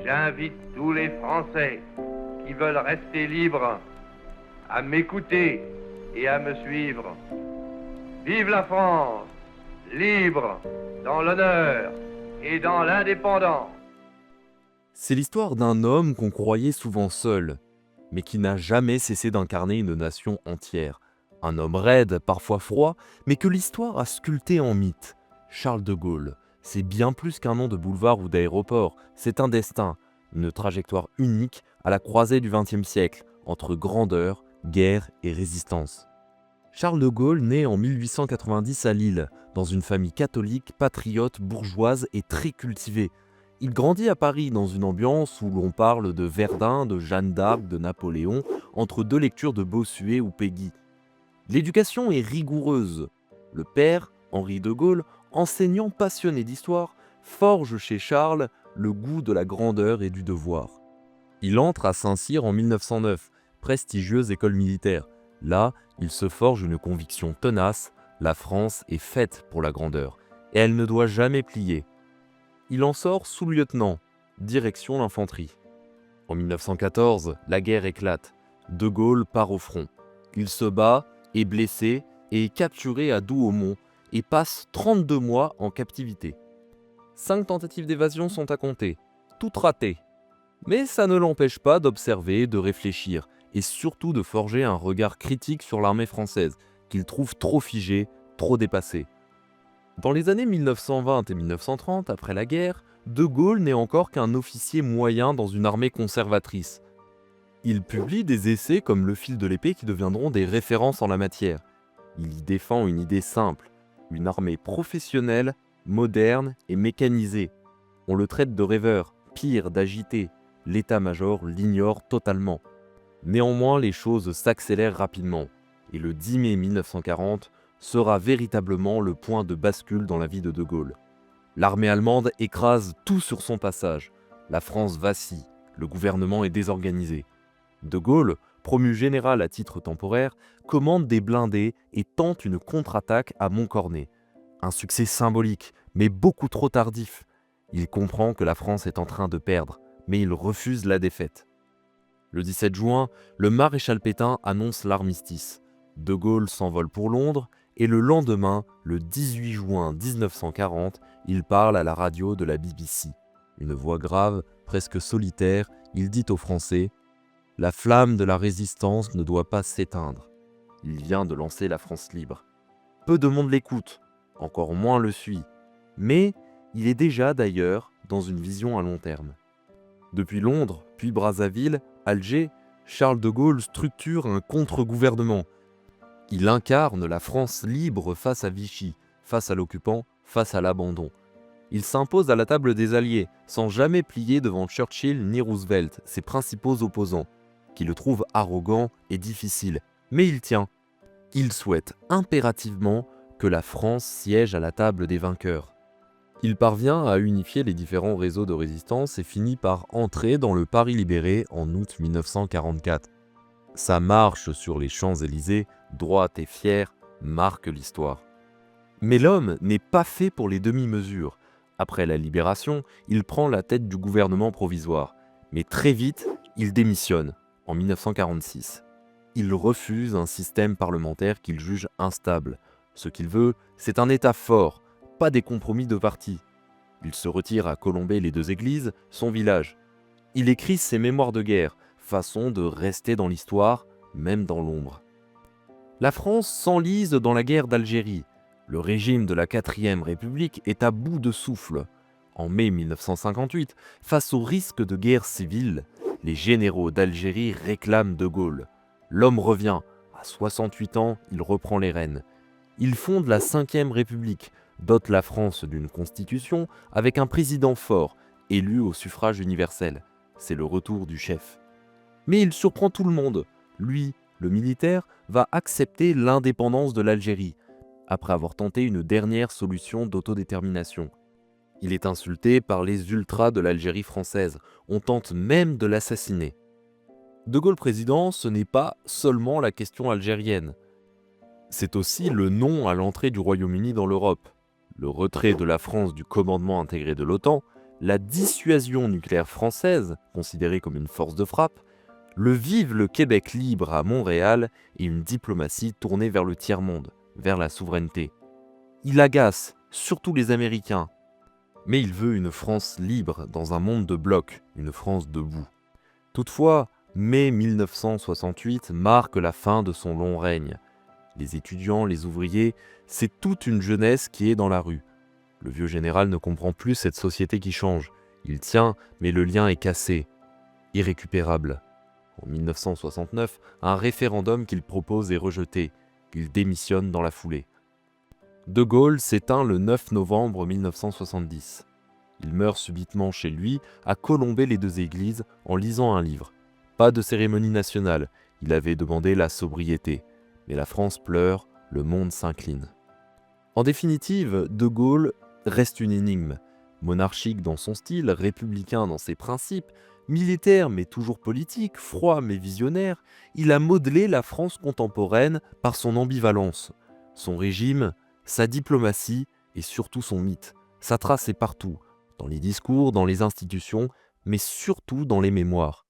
J'invite tous les Français qui veulent rester libres à m'écouter et à me suivre. Vive la France, libre, dans l'honneur et dans l'indépendance. C'est l'histoire d'un homme qu'on croyait souvent seul, mais qui n'a jamais cessé d'incarner une nation entière. Un homme raide, parfois froid, mais que l'histoire a sculpté en mythe. Charles de Gaulle, c'est bien plus qu'un nom de boulevard ou d'aéroport, c'est un destin, une trajectoire unique à la croisée du XXe siècle, entre grandeur, guerre et résistance. Charles de Gaulle naît en 1890 à Lille, dans une famille catholique, patriote, bourgeoise et très cultivée. Il grandit à Paris dans une ambiance où l'on parle de Verdun, de Jeanne d'Arc, de Napoléon, entre deux lectures de Bossuet ou Péguy. L'éducation est rigoureuse. Le père, Henri de Gaulle, enseignant passionné d'histoire, forge chez Charles le goût de la grandeur et du devoir. Il entre à Saint-Cyr en 1909, prestigieuse école militaire. Là, il se forge une conviction tenace, la France est faite pour la grandeur, et elle ne doit jamais plier. Il en sort sous-lieutenant, direction l'infanterie. En 1914, la guerre éclate. De Gaulle part au front. Il se bat, est blessé et est capturé à Douaumont et passe 32 mois en captivité. 5 tentatives d'évasion sont à compter, toutes ratées. Mais ça ne l'empêche pas d'observer, de réfléchir et surtout de forger un regard critique sur l'armée française, qu'il trouve trop figée, trop dépassée. Dans les années 1920 et 1930, après la guerre, De Gaulle n'est encore qu'un officier moyen dans une armée conservatrice. Il publie des essais comme Le fil de l'épée qui deviendront des références en la matière. Il y défend une idée simple, une armée professionnelle, moderne et mécanisée. On le traite de rêveur, pire, d'agité. L'état-major l'ignore totalement. Néanmoins, les choses s'accélèrent rapidement, et le 10 mai 1940 sera véritablement le point de bascule dans la vie de Gaulle. L'armée allemande écrase tout sur son passage. La France vacille, le gouvernement est désorganisé. De Gaulle, promu général à titre temporaire, commande des blindés et tente une contre-attaque à Montcornet. Un succès symbolique, mais beaucoup trop tardif. Il comprend que la France est en train de perdre, mais il refuse la défaite. Le 17 juin, le maréchal Pétain annonce l'armistice. De Gaulle s'envole pour Londres et le lendemain, le 18 juin 1940, il parle à la radio de la BBC. Une voix grave, presque solitaire, il dit aux Français « La flamme de la résistance ne doit pas s'éteindre. Il vient de lancer la France libre. » Peu de monde l'écoute, encore moins le suit. Mais il est déjà d'ailleurs dans une vision à long terme. Depuis Londres, puis Brazzaville, Alger, Charles de Gaulle structure un contre-gouvernement. Il incarne la France libre face à Vichy, face à l'occupant, face à l'abandon. Il s'impose à la table des Alliés, sans jamais plier devant Churchill ni Roosevelt, ses principaux opposants, qui le trouvent arrogant et difficile. Mais il tient. Il souhaite impérativement que la France siège à la table des vainqueurs. Il parvient à unifier les différents réseaux de résistance et finit par entrer dans le Paris libéré en août 1944. Sa marche sur les Champs-Élysées, droite et fière, marque l'histoire. Mais l'homme n'est pas fait pour les demi-mesures. Après la libération, il prend la tête du gouvernement provisoire. Mais très vite, il démissionne, en 1946. Il refuse un système parlementaire qu'il juge instable. Ce qu'il veut, c'est un État fort, pas des compromis de parti. Il se retire à Colombey-les-Deux-Églises, son village. Il écrit ses mémoires de guerre, façon de rester dans l'histoire, même dans l'ombre. La France s'enlise dans la guerre d'Algérie. Le régime de la 4e République est à bout de souffle. En mai 1958, face au risque de guerre civile, les généraux d'Algérie réclament De Gaulle. L'homme revient. À 68 ans, il reprend les rênes. Il fonde la 5e République, dote la France d'une constitution avec un président fort, élu au suffrage universel. C'est le retour du chef. Mais il surprend tout le monde. Lui, le militaire, va accepter l'indépendance de l'Algérie, après avoir tenté une dernière solution d'autodétermination. Il est insulté par les ultras de l'Algérie française. On tente même de l'assassiner. De Gaulle président, ce n'est pas seulement la question algérienne. C'est aussi le non à l'entrée du Royaume-Uni dans l'Europe, le retrait de la France du commandement intégré de l'OTAN, la dissuasion nucléaire française, considérée comme une force de frappe, le Vive le Québec libre à Montréal et une diplomatie tournée vers le tiers-monde, vers la souveraineté. Il agace, surtout les Américains, mais il veut une France libre dans un monde de blocs, une France debout. Toutefois, mai 1968 marque la fin de son long règne. Les étudiants, les ouvriers, c'est toute une jeunesse qui est dans la rue. Le vieux général ne comprend plus cette société qui change. Il tient, mais le lien est cassé, irrécupérable. En 1969, un référendum qu'il propose est rejeté. Il démissionne dans la foulée. De Gaulle s'éteint le 9 novembre 1970. Il meurt subitement chez lui, à Colombey-les-Deux-Églises, en lisant un livre. Pas de cérémonie nationale, il avait demandé la sobriété. Mais la France pleure, le monde s'incline. En définitive, De Gaulle reste une énigme. Monarchique dans son style, républicain dans ses principes, militaire mais toujours politique, froid mais visionnaire, il a modelé la France contemporaine par son ambivalence. Son régime, sa diplomatie et surtout son mythe. Sa trace est partout, dans les discours, dans les institutions, mais surtout dans les mémoires.